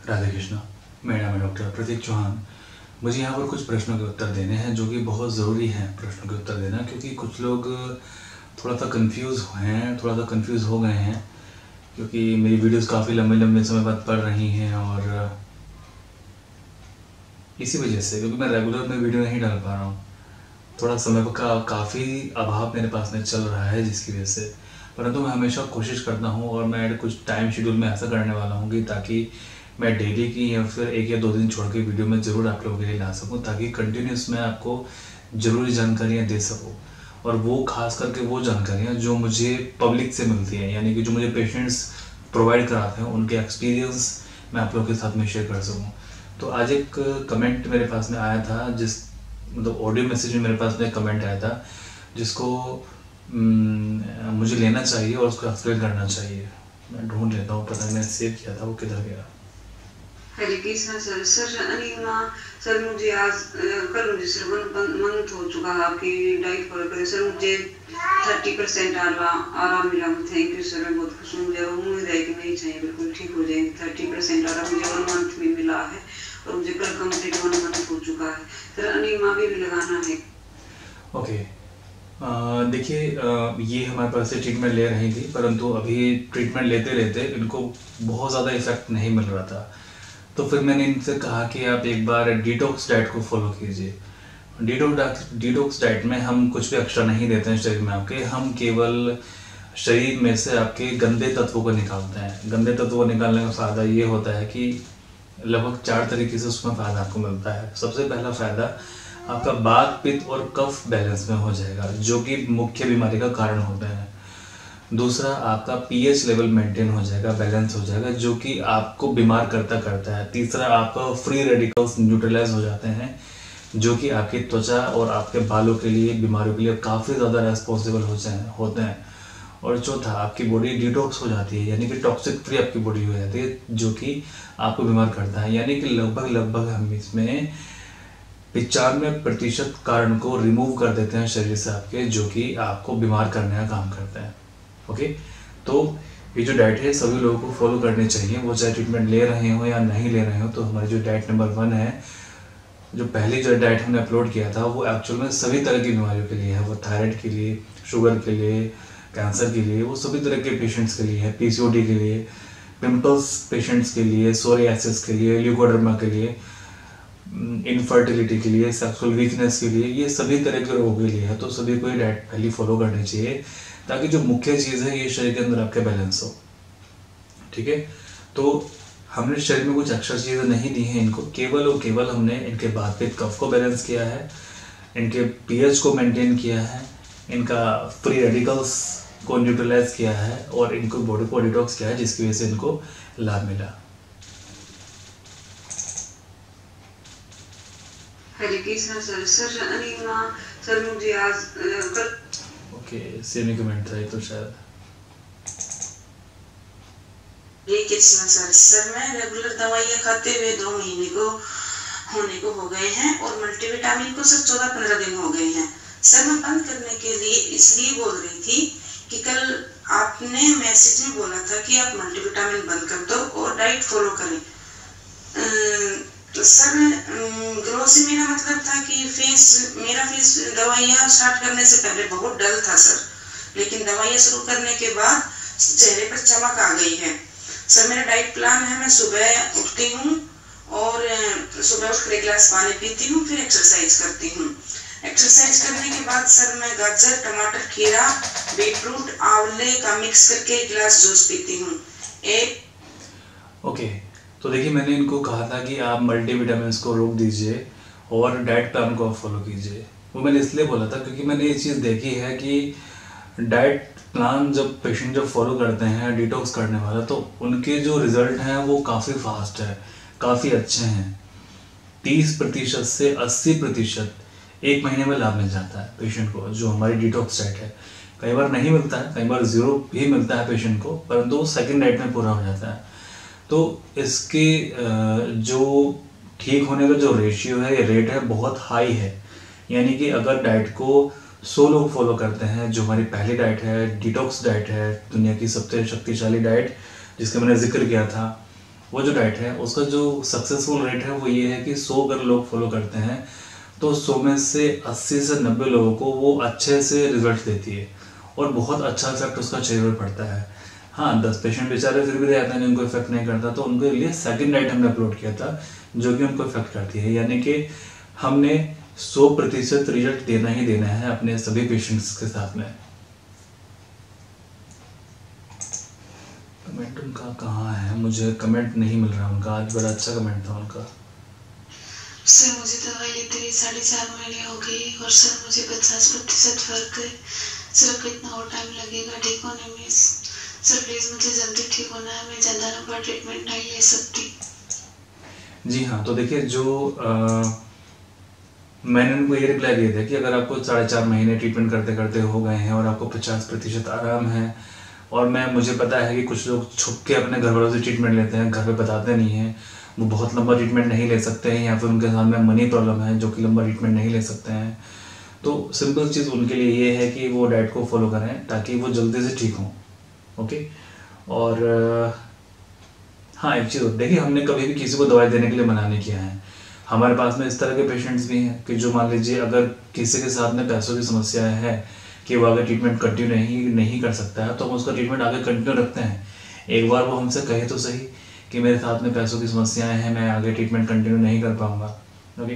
राधे कृष्णा। मेरा नाम है डॉक्टर प्रतीक चौहान। मुझे यहाँ पर कुछ प्रश्नों के उत्तर देने हैं जो कि बहुत ज़रूरी हैं प्रश्नों के उत्तर देना, क्योंकि कुछ लोग थोड़ा सा कंफ्यूज हो गए हैं क्योंकि मेरी वीडियोस काफ़ी लंबे लंबे समय बाद पड़ रही हैं और इसी वजह से, क्योंकि मैं रेगुलर में वीडियो नहीं डाल पा रहा हूँ, थोड़ा समय का काफ़ी अभाव मेरे पास में चल रहा है जिसकी वजह से। परंतु मैं हमेशा कोशिश करता हूँ और मैं कुछ टाइम शेड्यूल में ऐसा करने वाला हूँ कि ताकि मैं डेली की या फिर 1 या 2 दिन छोड़ के वीडियो में ज़रूर आप लोगों के लिए ला सकूँ, ताकि कंटिन्यूस मैं आपको ज़रूरी जानकारियाँ दे सकूँ। और वो खास करके वो जानकारियाँ जो मुझे पब्लिक से मिलती हैं, यानी कि जो मुझे पेशेंट्स प्रोवाइड कराते हैं, उनके एक्सपीरियंस मैं आप लोगों के साथ में शेयर कर सकूँ। तो आज एक कमेंट मेरे पास में आया था, मतलब ऑडियो मैसेज में मेरे पास में कमेंट आया था जिसको मुझे लेना चाहिए और उसको एक्सप्लेन करना चाहिए। मैं ढूंढ लेता हूँ, पता नहीं मैंने सेव किया था, वो किधर गया। हरे कृष्णा सर। सर अनिमा सर, मुझे आज कल मुझे सर 1 मंथ हो चुका है आपकी डाइट फॉलो करे। सर मुझे 30% आराम मिला। थैंक यू सर, मैं बहुत खुश हूँ। मुझे उम्मीद है कि नहीं चाहिए बिल्कुल ठीक हो जाएंगे। 30% आराम मुझे 1 मंथ में मिला है और मुझे कल कंप्लीट 1 मंथ हो चुका है। सर अनिमा भी लगाना है। ओके, देखिए, ये हमारे पास से ट्रीटमेंट ले रही थी, परंतु अभी ट्रीटमेंट लेते लेते इनको बहुत ज़्यादा इफेक्ट नहीं मिल रहा था। तो फिर मैंने इनसे कहा कि आप एक बार डिटॉक्स डाइट को फॉलो कीजिए। डिटॉक्स डाइट में हम कुछ भी एक्स्ट्रा नहीं देते हैं शरीर में आपके, हम केवल शरीर में से आपके गंदे तत्वों को निकालते हैं। गंदे तत्वों को निकालने का फ़ायदा ये होता है कि लगभग 4 तरीके से उसमें फ़ायदा आपको मिलता है। सबसे पहला फ़ायदा, आपका वात, पित्त और कफ बैलेंस में हो जाएगा, जो कि मुख्य बीमारी का कारण होते हैं। दूसरा, आपका पीएच लेवल मेंटेन हो जाएगा, बैलेंस हो जाएगा, जो कि आपको बीमार करता है। तीसरा, आपका फ्री रेडिकल्स न्यूट्रलाइज हो जाते हैं, जो कि आपकी त्वचा और आपके बालों के लिए, बीमारियों के लिए काफ़ी ज़्यादा रेस्पॉन्सिबल होते हैं। और चौथा, आपकी बॉडी डिटॉक्स हो जाती है, यानी कि टॉक्सिक फ्री आपकी बॉडी हो जाती है, जो कि आपको बीमार करता है। यानी कि लगभग हम इसमें 95% कारण को रिमूव कर देते हैं शरीर से आपके, जो कि आपको बीमार करने का काम करते हैं। ओके, तो ये जो डाइट है सभी लोगों को फॉलो करनी चाहिए, वो चाहे ट्रीटमेंट ले रहे हो या नहीं ले रहे हो। तो हमारी जो डाइट नंबर 1 है, जो पहली जो डाइट हमने अपलोड किया था, वो एक्चुअल में सभी तरह की बीमारियों के लिए है। वो थायराइड के लिए, शुगर के लिए, कैंसर के लिए, वो सभी तरह के पेशेंट्स के लिए है। पीसीओडी के लिए, पिम्पल्स पेशेंट्स के लिए, सोरियासिस के लिए, ल्यूकोडर्मा के लिए, इनफर्टिलिटी के लिए, सेक्सुअल वीकनेस के लिए, ये सभी तरह के रोगों के लिए है। तो सभी को ये डाइट पहले फॉलो करनी चाहिए, ताकि जो मुख्य चीज़ है ये शरीर के अंदर आपके बैलेंस हो। ठीक है, तो हमने शरीर में कुछ एक्स्ट्रा चीज़ें नहीं दी हैं इनको, केवल और केवल हमने इनके वात, पित्त, कफ को बैलेंस किया है, इनके पीएच को मेंटेन किया है, इनका फ्री रेडिकल्स को न्यूट्रलाइज किया है और इनको बॉडी को डिटॉक्स किया है, जिसकी वजह से इनको लाभ मिला। हरे कृष्णा सर। सर अनिमा सर, मुझे आज कल ओके, सेमी कमेंट था ये तो शायद। हरे कृष्णा सर। सर मैं रेगुलर दवाइयाँ खाते हुए 2 महीने को होने को हो गए हैं और मल्टीविटामिन को सर 14-15 दिन हो गए हैं। सर मैं बंद करने के लिए इसलिए बोल रही थी कि कल आपने मैसेज में बोला था कि आप मल्टीविटामिन बंद कर दो और डाइट फॉलो करें। सर ग्रो से मेरा मतलब था कि मेरा फेस दवाइयाँ स्टार्ट करने से पहले बहुत डल था सर, लेकिन दवाइयाँ शुरू करने के बाद चेहरे पर चमक आ गई है। सर मेरा डाइट प्लान है, मैं सुबह उठती हूँ और सुबह उठ कर 1 गिलास पानी पीती हूँ, फिर एक्सरसाइज करती हूँ। एक्सरसाइज करने के बाद सर मैं गाजर, टमाटर, खीरा, बीटरूट, आंवले का मिक्स करके 1 गिलास जूस पीती हूँ। ओके, तो देखिए, मैंने इनको कहा था कि आप मल्टीविटामिन को रोक दीजिए और डाइट प्लान को आप फॉलो कीजिए। वो मैंने इसलिए बोला था क्योंकि मैंने ये चीज़ देखी है कि डाइट प्लान जब पेशेंट फॉलो करते हैं डिटॉक्स करने वाला, तो उनके जो रिजल्ट हैं वो काफ़ी फास्ट है, काफ़ी अच्छे हैं। 30% से 80% 1 महीने में लाभ मिल जाता है पेशेंट को, जो हमारी डिटॉक्स डाइट है। कई बार नहीं मिलता है, कई बार 0 भी मिलता है पेशेंट को, परंतु सेकेंड डाइट में पूरा हो जाता है। तो इसके जो ठीक होने का जो रेशियो है, ये रेट है, बहुत हाई है। यानी कि अगर डाइट को 100 लोग फॉलो करते हैं, जो हमारी पहली डाइट है, डिटॉक्स डाइट है, दुनिया की सबसे शक्तिशाली डाइट जिसका मैंने जिक्र किया था, वो जो डाइट है उसका जो सक्सेसफुल रेट है वो ये है कि 100 अगर लोग फॉलो करते हैं तो 100 में से 80 से 90 लोगों को वो अच्छे से रिजल्ट देती है और बहुत अच्छा इफेक्ट उसका चेहरे पर पड़ता है। हाँ, 10 पेशेंट बेचारे फिर भी रहते हैं उनको इफेक्ट नहीं करता, तो उनके लिए सेकंड डाइट हमने अपलोड किया था जो कि उनको इफेक्ट करती है। यानी कि हमने 100% रिजल्ट देना ही देना है अपने सभी पेशेंट्स के साथ में। कमेंट उनका कहाँ है, मुझे कमेंट नहीं मिल रहा उनका। आज बड़ा अच्छा कमेंट था उनका। सर मुझे दवाई लेते हुए 4.5 महीने हो गए और सर मुझे 50% फर्क है। सर कितना और टाइम लगेगा ठीक होने में? सर प्लीज मुझे जल्दी ठीक होना है, मैं ज़्यादा लंबा ट्रीटमेंट नहीं ले सकती। जी हाँ, तो देखिए जो मैंने उनको ये रिप्लाई दिया था कि अगर आपको 4.5 महीने ट्रीटमेंट करते करते हो गए हैं और आपको 50% आराम है, और मुझे पता है कि कुछ लोग छुप के अपने घर वालों से ट्रीटमेंट लेते हैं, घर पे बताते नहीं हैं, वो बहुत लंबा ट्रीटमेंट नहीं ले सकते हैं या फिर उनके साथ में मनी प्रॉब्लम है जो कि लंबा ट्रीटमेंट नहीं ले सकते हैं। तो सिंपल चीज़ उनके लिए ये है कि वो डाइट को फॉलो करें ताकि वो जल्दी से ठीक हों। ओके। और हाँ, एक चीज़ देखिए, हमने कभी भी किसी को दवाई देने के लिए मना नहीं किया है। हमारे पास में इस तरह के पेशेंट्स भी हैं कि जो मान लीजिए अगर किसी के साथ में पैसों की समस्या है कि वो आगे ट्रीटमेंट कंटिन्यू नहीं कर सकता है, तो हम उसका ट्रीटमेंट आगे कंटिन्यू रखते हैं। एक बार वो हमसे कहे तो सही कि मेरे साथ में पैसों की समस्याएं हैं, मैं आगे ट्रीटमेंट कंटिन्यू नहीं कर पाऊंगा। ओके,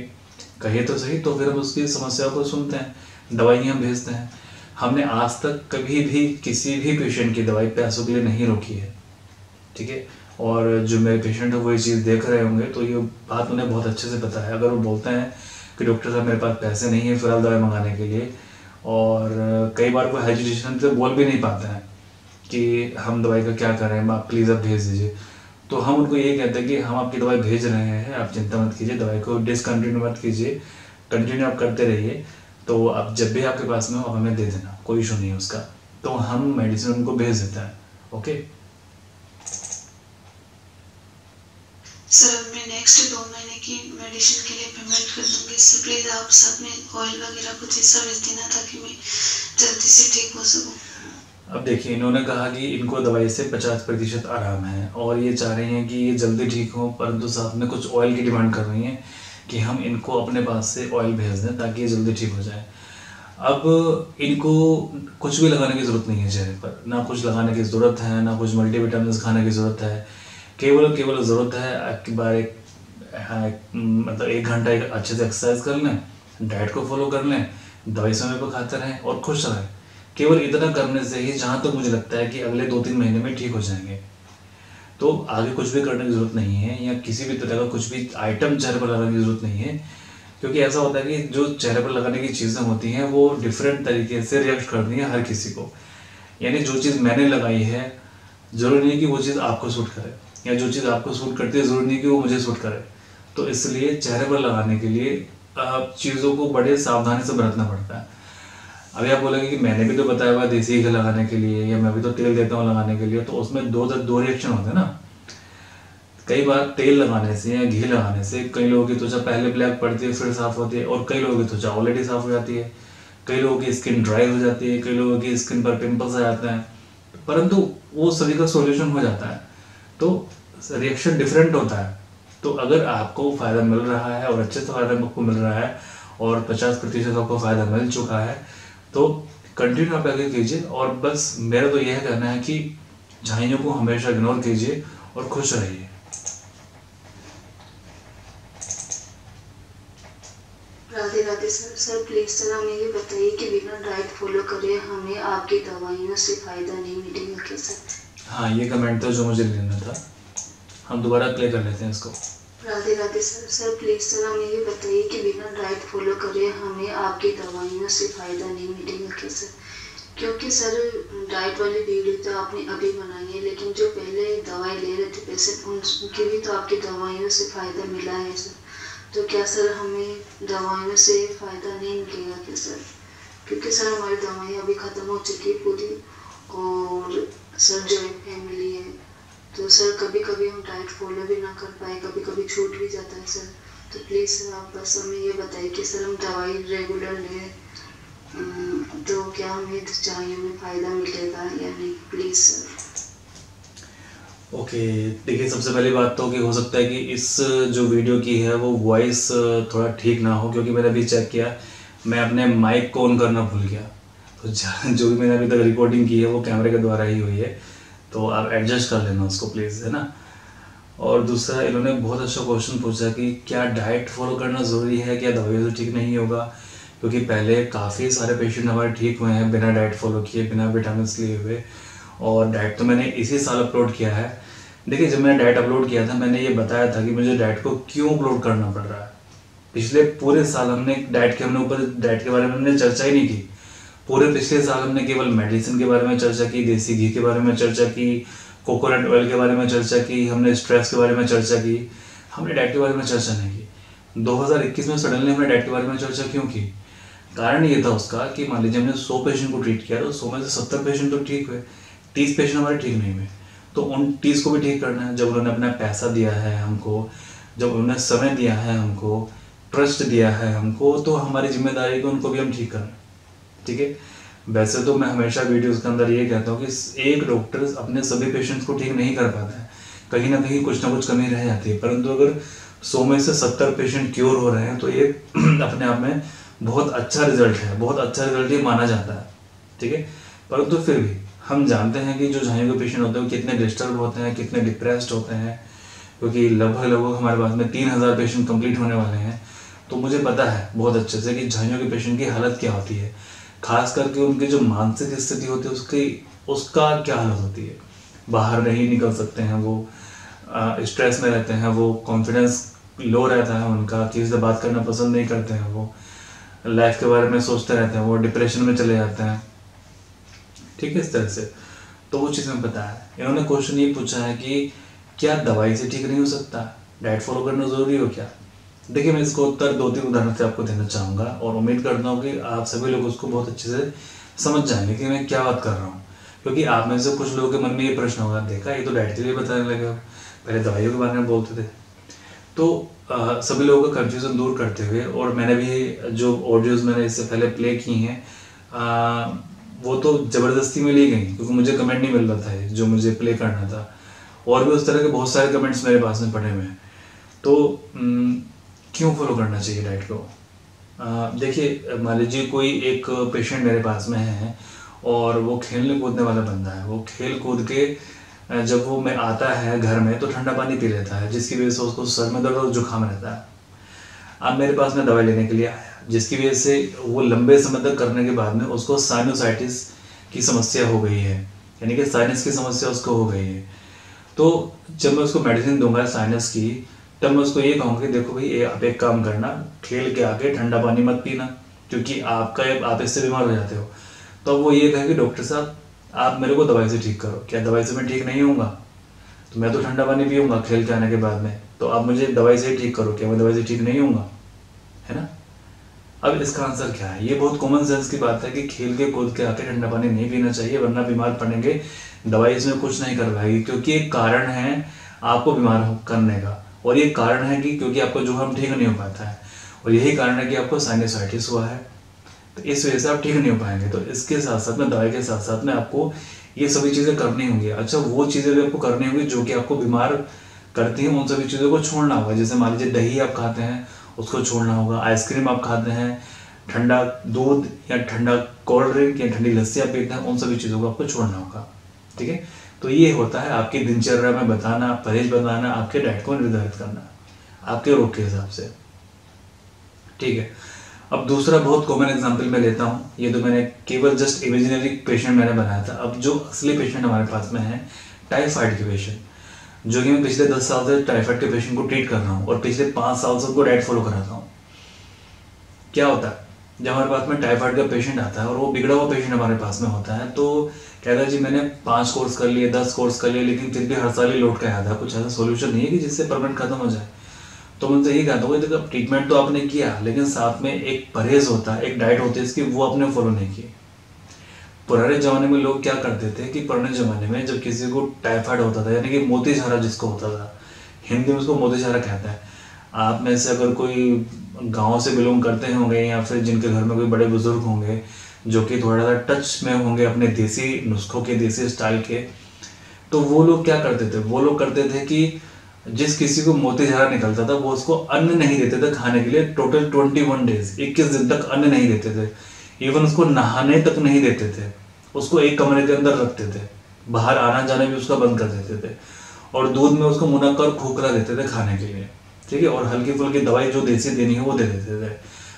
कहे तो सही, तो फिर हम उसकी समस्या को सुनते हैं, दवाइयाँ हम भेजते हैं। हमने आज तक कभी भी किसी भी पेशेंट की दवाई पैसों के लिए नहीं रोकी है, ठीक है। और जो मेरे पेशेंट है वो ये चीज़ देख रहे होंगे तो ये बात उन्हें बहुत अच्छे से पता है। अगर वो बोलते हैं कि डॉक्टर साहब मेरे पास पैसे नहीं है फिलहाल दवाई मंगाने के लिए, और कई बार वो हेजिटेशन से बोल भी नहीं पाते हैं कि हम दवाई का क्या करें, आप प्लीज़ आप भेज दीजिए, तो हम उनको ये कहते हैं कि हम आपकी दवाई भेज रहे हैं, आप चिंता मत कीजिए, दवाई को डिसकंटिन्यू मत कीजिए, कंटिन्यू आप करते रहिए। तो आप जब भी आपके पास में हो आप हमें दे देना, कोई इशू नहीं है उसका, तो हम मेडिसिन उनको भेज देते हैं। ओके सर, अब मैं नेक्स्ट 2 महीने की मेडिसिन के लिए पेमेंट कर दूंगी। सर प्लीज़ आप साथ में ऑयल वगैरह कुछ ऐसा भेज देना ताकि मैं जल्दी से ठीक हो सकूं। अब देखिए, इन्होंने कहा कि इनको दवाई से 50% आराम है और ये चाह रही हैं कि ये जल्दी ठीक हो, परंतु साथ में कुछ ऑयल की डिमांड कर रही हैं कि हम इनको अपने पास से ऑयल भेज दें ताकि ये जल्दी ठीक हो जाए। अब इनको कुछ भी लगाने की ज़रूरत नहीं है चेहरे पर, ना कुछ लगाने की ज़रूरत है, ना कुछ मल्टीविटामिन खाने की ज़रूरत है। केवल ज़रूरत है एक बार मतलब 1 घंटा अच्छे से एक्सरसाइज कर लें, डाइट को फॉलो कर लें, दवाई समय पर खाते रहें और खुश रहें। केवल इतना करने से ही जहाँ तक मुझे लगता है कि अगले 2-3 महीने में ठीक हो जाएंगे। तो आगे कुछ भी करने की ज़रूरत नहीं है या किसी भी तरह का कुछ भी आइटम चेहरे पर लगाने की ज़रूरत नहीं है, क्योंकि ऐसा होता है कि जो चेहरे पर लगाने की चीज़ें होती हैं वो डिफरेंट तरीके से रिएक्ट करती हैं हर किसी को। यानी जो चीज़ मैंने लगाई है ज़रूरी नहीं कि वो चीज़ आपको सूट करे, या जो चीज़ आपको सूट करती है ज़रूरी नहीं कि वो मुझे सूट करे। तो इसलिए चेहरे पर लगाने के लिए चीज़ों को बड़े सावधानी से बरतना पड़ता है। अभी आप बोलेंगे कि मैंने भी तो बताया हुआ देसी घी लगाने के लिए, या मैं भी तो तेल देता हूँ लगाने के लिए, तो उसमें दो रिएक्शन होते हैं ना। कई बार तेल लगाने से या घी लगाने से कई लोगों की त्वचा पहले ब्लैक पड़ती है फिर साफ होती है, और कई लोगों की त्वचा ऑलरेडी साफ हो जाती है, कई लोगों की स्किन ड्राई हो जाती है, कई लोगों की स्किन पर पिंपल्स आ जाते हैं, परंतु वो सभी का सॉल्यूशन हो जाता है। तो रिएक्शन डिफरेंट होता है। तो अगर आपको फ़ायदा मिल रहा है और अच्छे से फ़ायदा आपको मिल रहा है और 50% आपको फ़ायदा मिल चुका है, तो कंटिन्यू आप आगे कीजिए। और बस मेरा तो यह कहना है कि झाइयों को हमेशा इग्नोर कीजिए और खुश रहिए। Radhe Radhe sir. Sir please sir हमें ये बताइए कि बिना डाइट फॉलो करे हमें आपकी दवाइयों से फायदा नहीं मिलेगा क्या सर? हाँ, ये कमेंट था जो मुझे लेना था, हम दोबारा प्ले कर लेते हैं इसको। Radhe Radhe sir. Sir please sir हमें ये बताइए कि बिना डाइट फॉलो करे हमें आपकी दवाइयों से फायदा नहीं मिलेगा क्या सर? क्योंकि सर डाइट वाली वीडियो तो आपने अभी बनाई है, लेकिन जो पहले दवाई ले रहे थे पेशेंट उनके भी तो आपकी दवाइयों से फायदा मिला है सर। तो क्या सर हमें दवाइयों से फ़ायदा नहीं मिलेगा क्या सर? क्योंकि सर हमारी दवाई अभी ख़त्म हो चुकी है पूरी, और सर जॉइंट फैमिली है, तो सर कभी कभी हम डाइट फॉलो भी ना कर पाए, कभी कभी छूट भी जाता है सर। तो प्लीज़ सर आप बस हमें ये बताइए कि सर हम दवाई रेगुलर लें तो क्या हमें दवाइयों में फ़ायदा मिलेगा या नहीं, प्लीज़ सर। ओके, देखिए सबसे पहली बात तो कि हो सकता है कि इस जो वीडियो की है वो वॉइस थोड़ा ठीक ना हो, क्योंकि मैंने अभी चेक किया, मैं अपने माइक को ऑन करना भूल गया। तो जो भी मैंने अभी तक रिकॉर्डिंग की है वो कैमरे के द्वारा ही हुई है, तो आप एडजस्ट कर लेना उसको प्लीज़, है ना। और दूसरा, इन्होंने बहुत अच्छा क्वेश्चन पूछा कि क्या डाइट फॉलो करना ज़रूरी है, क्या दवाइयों से ठीक नहीं होगा, क्योंकि पहले काफ़ी सारे पेशेंट हमारे ठीक हुए हैं बिना डाइट फॉलो किए, बिना विटामिन लिए हुए। और डाइट तो मैंने इसी साल अपलोड किया है। देखिए, जब मैंने डाइट अपलोड किया था मैंने ये बताया था कि मुझे डाइट को क्यों अपलोड करना पड़ रहा है। पिछले पूरे साल हमने डाइट के बारे में हमने चर्चा ही नहीं की। पूरे पिछले साल हमने केवल मेडिसिन के बारे में चर्चा की, देसी घी के बारे में चर्चा की, कोकोनट ऑयल के बारे में चर्चा की, हमने स्ट्रेस के बारे में चर्चा की, हमने डाइट के बारे में चर्चा नहीं की। 2021 में सडनली हमने डाइट के बारे में चर्चा क्यों की? कारण ये था उसका कि मान लीजिए हमने 100 पेशेंट को ट्रीट किया तो 100 में से 70 पेशेंट तो ठीक हुए, 30 पेशेंट हमारे ठीक नहीं हुए। तो उन 30 को भी ठीक करना है। जब उन्होंने अपना पैसा दिया है हमको, जब उन्होंने समय दिया है हमको, ट्रस्ट दिया है हमको, तो हमारी जिम्मेदारी है कि उनको भी हम ठीक करें। ठीक है। वैसे तो मैं हमेशा वीडियोस के अंदर ये कहता हूँ कि एक डॉक्टर अपने सभी पेशेंट्स को ठीक नहीं कर पाता है, कहीं ना कुछ ना कुछ कमी रह जाती है। परंतु अगर 100 में से 70 पेशेंट क्योर हो रहे हैं तो ये अपने आप में बहुत अच्छा रिजल्ट है, बहुत अच्छा रिजल्ट ये माना जाता है। ठीक है। परंतु फिर भी हम जानते हैं कि जो झाइयों के पेशेंट होते हैं वो कितने डिस्टर्ब होते हैं, कितने डिप्रेस्ड होते हैं, क्योंकि लगभग हमारे पास में 3000 पेशेंट कंप्लीट होने वाले हैं। तो मुझे पता है बहुत अच्छे से कि झाइयों के पेशेंट की हालत क्या होती है, खास करके उनकी जो मानसिक स्थिति होती है उसका क्या हालत होती है। बाहर नहीं निकल सकते हैं वो, स्ट्रेस में रहते हैं वो, कॉन्फिडेंस लो रहता है उनका, किसी से बात करना पसंद नहीं करते हैं वो, लाइफ के बारे में सोचते रहते हैं वो, डिप्रेशन में चले जाते हैं। ठीक है, इस तरह से तो वो चीज़ में पता है। इन्होंने क्वेश्चन ये पूछा है कि क्या दवाई से ठीक नहीं हो सकता, डाइट फॉलो करना ज़रूरी हो क्या? देखिए, मैं इसको उत्तर 2-3 उदाहरण से आपको देना चाहूँगा और उम्मीद करता हूँ कि आप सभी लोग उसको बहुत अच्छे से समझ जाएंगे कि मैं क्या बात कर रहा हूँ। क्योंकि आप में से कुछ लोगों के मन में ये प्रश्न होगा, देखा ये तो डाइट के लिए बताने लगे, हो पहले दवाइयों के बारे में बोलते थे। तो सभी लोगों का कन्फ्यूज़न दूर करते हुए, और मैंने भी जो ऑडियोज़ मैंने इससे पहले प्ले की हैं वो तो ज़बरदस्ती में ली गई, क्योंकि मुझे कमेंट नहीं मिल रहा था जो मुझे प्ले करना था, और भी उस तरह के बहुत सारे कमेंट्स मेरे पास में पड़े हुए हैं। तो क्यों फॉलो करना चाहिए डाइट को? देखिए, मान लीजिए कोई एक पेशेंट मेरे पास में है और वो खेलने कूदने वाला बंदा है, वो खेल कूद के जब वो में आता है घर में तो ठंडा पानी पी लेता है, जिसकी वजह से उसको सर में दर्द और जुकाम रहता है। अब मेरे पास में दवाई लेने के लिए आया, जिसकी वजह से वो लंबे समय तक करने के बाद में उसको साइनोसाइटिस की समस्या हो गई है, यानी कि साइनस की समस्या उसको हो गई है। तो जब मैं उसको मेडिसिन दूंगा साइनस की, तब मैं उसको ये कहूँगा कि देखो भाई, आप एक काम करना, खेल के आके ठंडा पानी मत पीना, क्योंकि आप इससे बीमार हो जाते हो। तो वो ये कहे कि डॉक्टर साहब आप मेरे को दवाई से ठीक करो। क्या दवाई से मैं ठीक नहीं होऊंगा? तो मैं तो ठंडा पानी पीऊँगा खेल के आने के बाद में, तो आप मुझे दवाई से ही ठीक करो, क्या मैं दवाई से ठीक नहीं होऊंगा? है ना। अब इसका आंसर क्या है? ये बहुत कॉमन सेंस की बात है कि खेल के कूद के आके ठंडा पानी नहीं पीना चाहिए, वरना बीमार पड़ेंगे। दवाई इसमें कुछ नहीं कर पाएगी, क्योंकि एक कारण है आपको बीमार करने का, और ये कारण है कि क्योंकि आपको जुकाम ठीक नहीं हो पाता है, और यही कारण है कि आपको साइनसाइटिस हुआ है, तो इस वजह से आप ठीक नहीं हो पाएंगे। तो इसके साथ साथ में, दवाई के साथ साथ में, आपको ये सभी चीज़ें करनी होंगी। अच्छा, वो चीज़ें भी आपको करनी होंगी जो कि आपको बीमार करती हैं, उन सभी चीज़ों को छोड़ना होगा। जैसे मान लीजिए दही आप खाते हैं, उसको छोड़ना होगा। आइसक्रीम आप खाते हैं, ठंडा दूध या ठंडा कोल्ड ड्रिंक या ठंडी लस्सी आप पीते हैं, उन सभी चीज़ों को आपको छोड़ना होगा। ठीक है। तो ये होता है आपकी दिनचर्या में बताना, परहेज बताना, आपके डाइट को निर्धारित करना आपके रोग के हिसाब से। ठीक है। अब दूसरा बहुत कॉमन एग्जांपल मैं लेता हूँ, ये तो मैंने केवल जस्ट इमेजिनरी पेशेंट मैंने बनाया था। अब जो असली पेशेंट हमारे पास में है, टाइफाइड के पेशेंट, जो कि मैं पिछले 10 साल से टाइफाइड के पेशेंट को ट्रीट कर रहा हूँ और पिछले 5 साल से उनको डाइट फॉलो कराता हूँ। क्या होता है, जब हमारे पास में टाइफाइड का पेशेंट आता है और वो बिगड़ा हुआ पेशेंट हमारे पास में होता है, तो कहता है जी मैंने 5 कोर्स कर लिए, 10 कोर्स कर लिए, लेकिन फिर भी हर साल ही लौट के आता है, कुछ ऐसा सोल्यूशन नहीं है कि जिससे परमानेंट खत्म हो जाए। तो मैं उनसे यही कहता हूँ, देखो ट्रीटमेंट तो आपने किया, लेकिन साथ में एक परहेज होता है, एक डाइट होती है इसकी, वो आपने फॉलो नहीं की। पुराने ज़माने में लोग क्या करते थे कि पुराने ज़माने में जब किसी को टाइफाइड होता था, यानी कि मोतीझारा जिसको होता था, हिंदी में उसको मोतीझारा कहता है। आप में से अगर कोई गांव से बिलोंग करते होंगे या फिर जिनके घर में कोई बड़े बुजुर्ग होंगे जो कि थोड़ा सा टच में होंगे अपने देसी नुस्खों के, देसी स्टाइल के, तो वो लोग क्या करते थे, वो लोग करते थे कि जिस किसी को मोतीझारा निकलता था वो उसको अन्न नहीं देते थे खाने के लिए, टोटल 21 डेज, 21 दिन तक अन्न नहीं देते थे। इवन उसको नहाने तक नहीं देते थे, उसको एक कमरे के अंदर रखते थे, बाहर आना जाना भी उसका बंद कर देते थे, और दूध में उसको मुनक्का और खोखला देते थे खाने के लिए, ठीक है। और हल्की फुल्की दवाई जो देसी देनी है वो दे देते थे,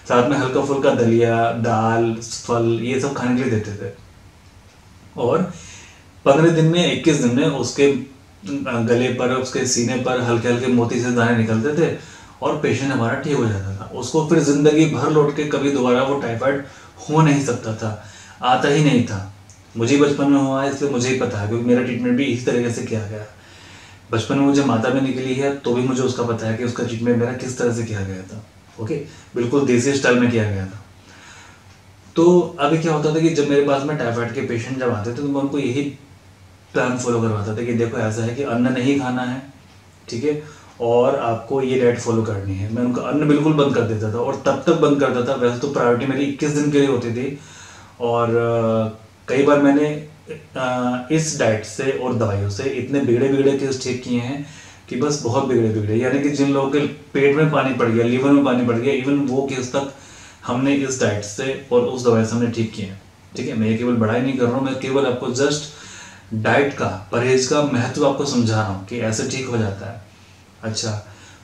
साथ में हल्का फुल्का दलिया, दाल, फल, ये सब खाने के लिए देते थे। और 15 दिन में, 21 दिन में उसके गले पर, उसके सीने पर हल्के हल्के मोती से दाने निकलते थे और पेशेंट हमारा ठीक हो जाता था। उसको फिर जिंदगी भर लौट के कभी दोबारा वो टाइफाइड हो नहीं सकता था, आता ही नहीं था। मुझे बचपन में हुआ है इसलिए मुझे ही पता है, क्योंकि मेरा ट्रीटमेंट भी इसी तरीके से किया गया। बचपन में मुझे माता में निकली है तो भी मुझे उसका पता है कि उसका ट्रीटमेंट मेरा किस तरह से किया गया था। ओके, बिल्कुल देसी स्टाइल में किया गया था। तो अभी क्या होता था कि जब मेरे पास में टाइफाइड के पेशेंट जब आते थे तो मैं उनको यही प्लान फॉलो करवाता था कि देखो ऐसा है कि अन्न नहीं खाना है, ठीक है, और आपको ये डाइट फॉलो करनी है। मैं उनका अन्न बिल्कुल बंद कर देता था, और तब तक बंद करता था, वैसे तो प्रायोरिटी मेरी 21 दिन के लिए होती थी। और कई बार मैंने इस डाइट से और दवाइयों से इतने बिगड़े केस ठीक किए हैं कि बस बहुत बिगड़े, यानी कि जिन लोगों के पेट में पानी पड़ गया, लीवर में पानी पड़ गया, इवन वो केस तक हमने इस डाइट से और उस दवाई से हमने ठीक किए हैं, ठीक है। मैं ये केवल बड़ाई नहीं कर रहा हूँ, मैं केवल आपको जस्ट डाइट का, परहेज का महत्व आपको समझा रहा हूँ कि ऐसे ठीक हो जाता है। अच्छा,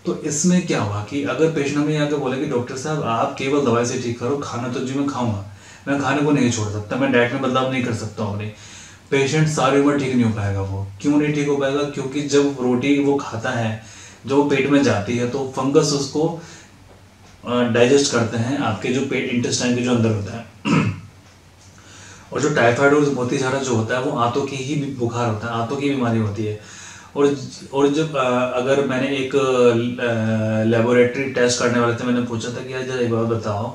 तो इसमें क्या हुआ कि अगर पेशेंट हमें आकर बोले कि डॉक्टर साहब आप केवल दवाई से ठीक करो, खाना तो जी मैं खाऊंगा, मैं खाने को नहीं छोड़ सकता, मैं डाइट में बदलाव नहीं कर सकता हूँ अपनी, पेशेंट सारी उम्र ठीक नहीं हो पाएगा। वो क्यों नहीं ठीक हो पाएगा? क्योंकि जब रोटी वो खाता है, जो पेट में जाती है, तो फंगस उसको डाइजेस्ट करते हैं आपके जो पेट, इंटेस्टाइन के जो अंदर होता है। और जो टाइफाइड और मोतीझारा जो होता है वो आंतों की ही बुखार होता है, आंतों की बीमारी होती है। और जब अगर मैंने एक लेबोरेटरी टेस्ट करने वाले थे, मैंने पूछा था कि यार एक बात बताओ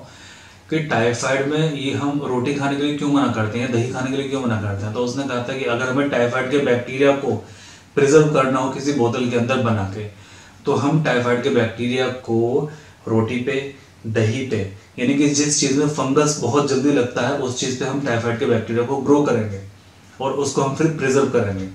कि टाइफाइड में ये हम रोटी खाने के लिए क्यों मना करते हैं, दही खाने के लिए क्यों मना करते हैं? तो उसने कहा था कि अगर हमें टाइफाइड के बैक्टीरिया को प्रिजर्व करना हो किसी बोतल के अंदर बना के, तो हम टाइफाइड के बैक्टीरिया को रोटी पे, दही पे, यानी कि जिस चीज़ में फंगस बहुत जल्दी लगता है उस चीज़ पे हम टाइफाइड के बैक्टीरिया को ग्रो करेंगे और उसको हम फिर प्रिजर्व करेंगे।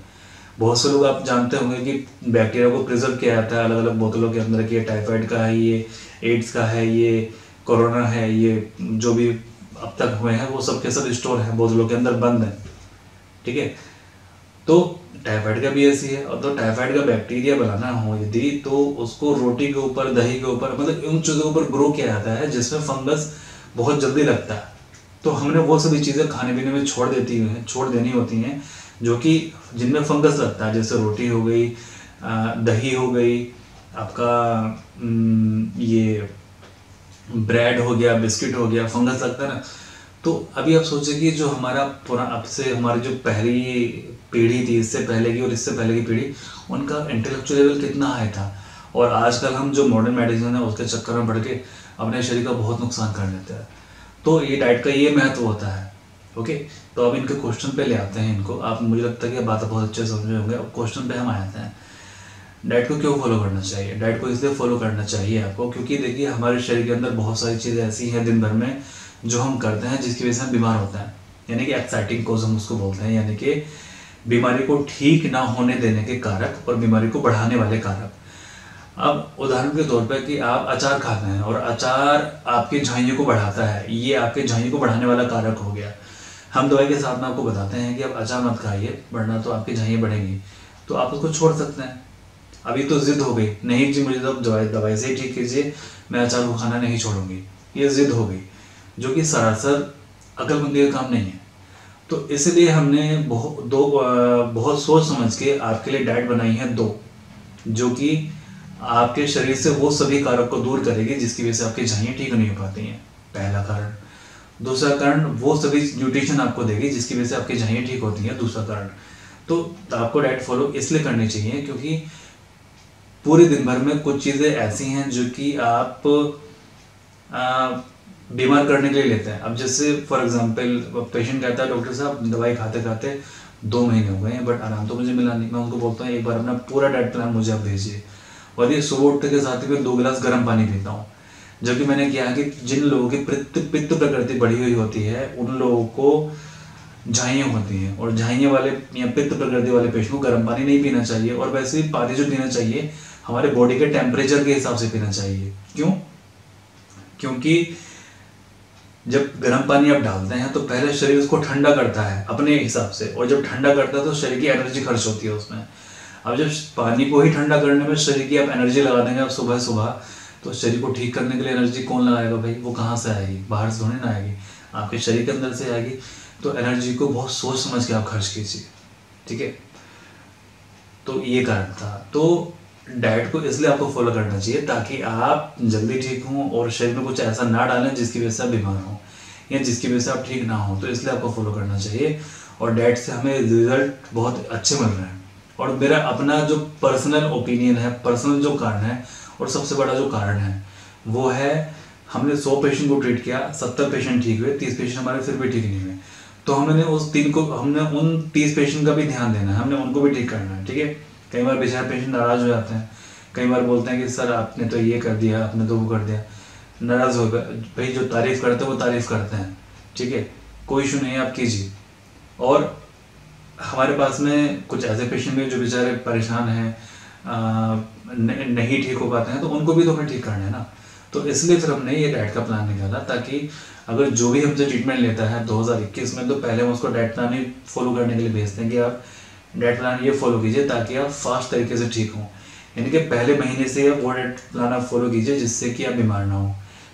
बहुत से लोग आप जानते होंगे कि बैक्टीरिया को प्रिजर्व किया जाता है अलग अलग बोतलों के अंदर, कि ये टाइफाइड का है, ये एड्स का है, ये कोरोना है, ये जो भी अब तक हुए हैं वो सब के सब स्टोर हैं बोतलों के अंदर, बंद है, ठीक है। तो टाइफाइड का भी ऐसी है। और तो टाइफाइड का बैक्टीरिया बनाना हो यदि, तो उसको रोटी के ऊपर, दही के ऊपर, मतलब उन चीज़ों के ऊपर ग्रो किया जाता है जिसमें फंगस बहुत जल्दी लगता है। तो हमने वो सभी चीज़ें खाने पीने में छोड़ देनी होती हैं जो कि जिनमें फंगस लगता है, जैसे रोटी हो गई, दही हो गई, आपका ये ब्रेड हो गया, बिस्किट हो गया, फंगस लगता है ना। तो अभी आप सोचिए कि जो हमारा अब से हमारी जो पहली पीढ़ी थी, इससे पहले की और इससे पहले की पीढ़ी, उनका इंटेलेक्चुअल लेवल कितना हाई था, और आजकल हम जो मॉडर्न मेडिसिन है उसके चक्कर में पड़ के अपने शरीर का बहुत नुकसान कर लेते हैं। तो ये डाइट का ये महत्व होता है। ओके, तो अब इनके क्वेश्चन पे ले आते हैं इनको। आप, मुझे लगता है कि बात बहुत अच्छे समझे होंगे। अब क्वेश्चन पे हम आते हैं, डाइट को क्यों फॉलो करना चाहिए? डाइट को इसलिए फॉलो करना चाहिए आपको क्योंकि देखिए हमारे शरीर के अंदर बहुत सारी चीज़ें ऐसी हैं दिन भर में जो हम करते हैं जिसकी वजह से हम बीमार होते हैं, यानी कि एक्साइटिंग कोज हम उसको बोलते हैं, यानी कि बीमारी को ठीक ना होने देने के कारक और बीमारी को बढ़ाने वाले कारक। अब उदाहरण के तौर पर कि आप अचार खाते हैं और अचार आपके झाइयों को बढ़ाता है, ये आपके झाइयों को बढ़ाने वाला कारक हो गया। हम दवाई के साथ में आपको बताते हैं कि आप अचार मत खाइए वरना तो आपकी झाइयाँ बढ़ेंगी, तो आप उसको छोड़ सकते हैं। अभी तो जिद हो गई, नहीं जी मुझे तो दवाई से ही ठीक कीजिए, मैं अचार को खाना नहीं छोड़ूंगी, ये जिद हो गई, जो कि सरासर अक्लमंदी का काम नहीं है। तो इसलिए हमने बहुत सोच समझ के आपके लिए डाइट बनाई है दो, जो कि आपके शरीर से वो सभी कारक को दूर करेगी जिसकी वजह से आपकी झाइयाँ ठीक नहीं हो पाती हैं, पहला कारण। दूसरा कारण, वो सभी न्यूट्रिशन आपको देगी जिसकी वजह से आपकी झाइयाँ ठीक होती हैं, दूसरा कारण। तो आपको डाइट फॉलो इसलिए करनी चाहिए क्योंकि पूरे दिन भर में कुछ चीज़ें ऐसी हैं जो कि आप बीमार करने के लिए लेते हैं। अब जैसे फॉर एग्जांपल पेशेंट कहता है डॉक्टर साहब दवाई खाते खाते 2 महीने हो गए हैं बट आराम तो मुझे मिला नहीं। मैं उनको बोलता हूँ एक बार अपना पूरा डाइट प्लान मुझे आप भेजिए, और ये सुबह उठते के साथ ही मैं 2 गिलास गर्म पानी पीता हूँ। जबकि मैंने किया है कि जिन लोगों की पित्त प्रकृति बढ़ी हुई होती है उन लोगों को झाइयाँ होती हैं, और झाइयाँ वाले या पित्त प्रकृति वाले पेशेंट को गर्म पानी नहीं पीना चाहिए, और वैसे ही पानी जो पीना चाहिए हमारे बॉडी के टेम्परेचर के हिसाब से पीना चाहिए। क्यों? क्योंकि जब गर्म पानी आप डालते हैं तो पहले शरीर उसको ठंडा करता है अपने हिसाब से, और जब ठंडा करता है तो शरीर की एनर्जी खर्च होती है उसमें। अब जब पानी को ही ठंडा करने में शरीर की आप एनर्जी लगा देंगे आप सुबह सुबह, तो शरीर को ठीक करने के लिए एनर्जी कौन लगाएगा भाई? वो कहाँ से आएगी? बाहर से थोड़ी ना आएगी, आपके शरीर के अंदर से आएगी। तो एनर्जी को बहुत सोच समझ के आप खर्च कीजिए, ठीक है। तो ये कारण था। तो डाइट को इसलिए आपको फॉलो करना चाहिए ताकि आप जल्दी ठीक हों और शरीर में कुछ ऐसा ना डालें जिसकी वजह से आप बीमार हों या जिसकी वजह से आप ठीक ना हो। तो इसलिए आपको फॉलो करना चाहिए, और डाइट से हमें रिजल्ट बहुत अच्छे मिल रहे हैं। और मेरा अपना जो पर्सनल ओपिनियन है, पर्सनल जो कारण है और सबसे बड़ा जो कारण है वो है, हमने 100 पेशेंट को ट्रीट किया, 70 पेशेंट ठीक हुए, 30 पेशेंट हमारे फिर भी ठीक नहीं हुए। तो हमने उन 30 पेशेंट का भी ध्यान देना है, हमने उनको भी ठीक करना है, ठीक है। कई बार बेचारे पेशेंट नाराज़ हो जाते हैं, कई बार बोलते हैं कि सर आपने तो ये कर दिया, आपने तो वो कर दिया, नाराज़ हो गए। भाई जो तारीफ़ करते हैं वो तारीफ़ करते हैं, ठीक है, कोई इशू नहीं है, आप कीजिए। और हमारे पास में कुछ ऐसे पेशेंट भी जो बेचारे परेशान हैं, नहीं ठीक हो पाते हैं, तो उनको भी तो हमें ठीक करना है ना। तो इसलिए फिर हमने ये डाइट का प्लान निकाला, ताकि अगर जो भी हमसे ट्रीटमेंट लेता है 2021 में, तो पहले हम उसको डाइट प्लान ही फॉलो करने के लिए भेजते हैं कि आप डाइट प्लान ये फॉलो कीजिए ताकि आप फास्ट तरीके से ठीक हों। यानी कि पहले महीने से वो डाइट प्लान आप फॉलो कीजिए जिससे कि आप बीमार ना हो।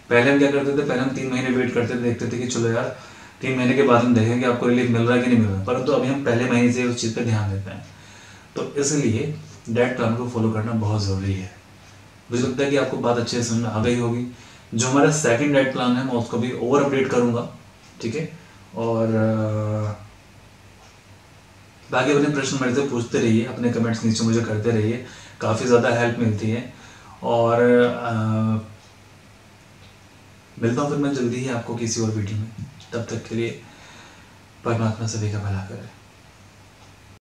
पहले हम क्या करते थे, पहले हम 3 महीने वेट करते थे, देखते थे कि चलो यार 3 महीने के बाद हम देखेंगे कि आपको रिलीफ मिल रहा है कि नहीं मिल रहा है, परंतु अभी हम पहले महीने से उस चीज़ पर ध्यान देते हैं। तो इसलिए डाइट प्लान को फॉलो करना बहुत ज़रूरी है। मुझे लगता है कि आपको बात अच्छे से समझ में आ गई होगी। जो हमारा सेकंड डाइट प्लान है मैं उसको भी ओवर अपडेट करूँगा, ठीक है। और बाकी अपने प्रश्न मेरे से पूछते रहिए, अपने कमेंट्स नीचे मुझे करते रहिए, काफ़ी ज़्यादा हेल्प मिलती है। और मिलता हूँ फिर मैं जल्दी ही आपको किसी और वीडियो में। तब तक के लिए परमात्मा सभी का भला करे।